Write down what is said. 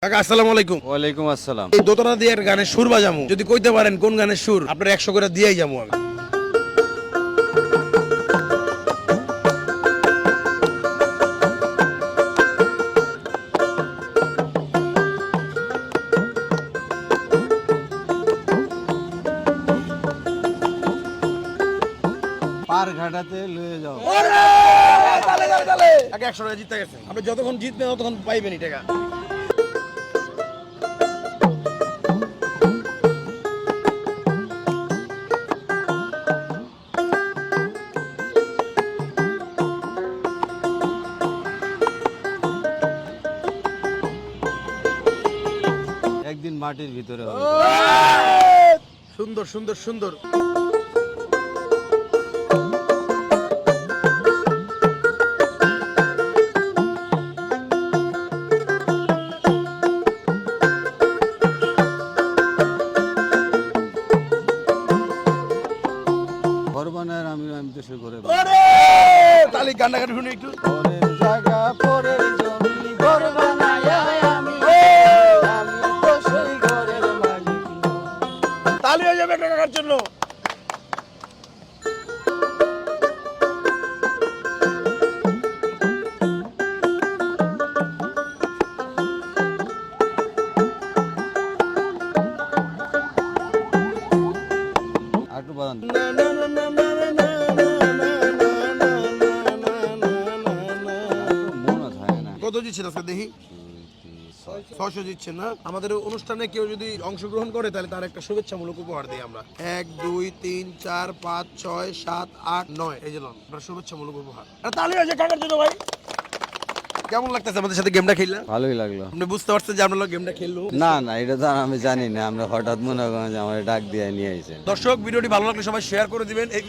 কাকা আসসালামু আলাইকুম। ওয়ালাইকুম আসসালাম। এই দোতরা দিয়ে একটা গানের সুর বাজামু, যদি কইতে পারেন কোন গানের সুর আপনার 100 করে দিয়েই যাবো আমি। পার ঘাটাতে লয়ে যাও। তালে তালে তালে কাকা 100 টাকা জিতে গেছেন। আপনি যতক্ষণ জিতবেন ততক্ষণ পাইবেনই টাকা। একদিন মাটির ভিতরে হবে। সুন্দর সুন্দর সুন্দর। ঘর বানায় আমি দেশের ঘরে তালি গান্ডা গান শুনে একটু। পরের জায়গা পরের জমি ঘর বানায় আমি তো সেই ঘরের মালিক নই। তালি হয়ে যাবে কাকার জন্য। আরেকটু বাজান। মনে থাকে না। কত জিতছেন আজকে দেখি? 600 জিতছেন না? আমাদের অনুষ্ঠানে কেউ যদি অংশগ্রহণ করে তাহলে তার একটা শুভেচ্ছামূলক উপহার দিই আমরা। 1 2 3 4 5 6 7 8 9 এই যে লন আপনার শুভেচ্ছামূলক উপহার। আর তালি হয়েছে কাকার জন্য ভাই। কেমন লাগতেছে আমাদের সাথে গেমটা খেললাম? ভালোই লাগলো। আপনি বুঝতে পারছেন যে আমরা গেমটা খেললো? না না, এটা তো আর আমি জানি না। আমরা হঠাৎ মনে করেন যে আমার ডাক দিয়ে নিয়ে আইছেন। দর্শক ভিডিওটি ভালো লাগলে সবাই শেয়ার করে দিবেন।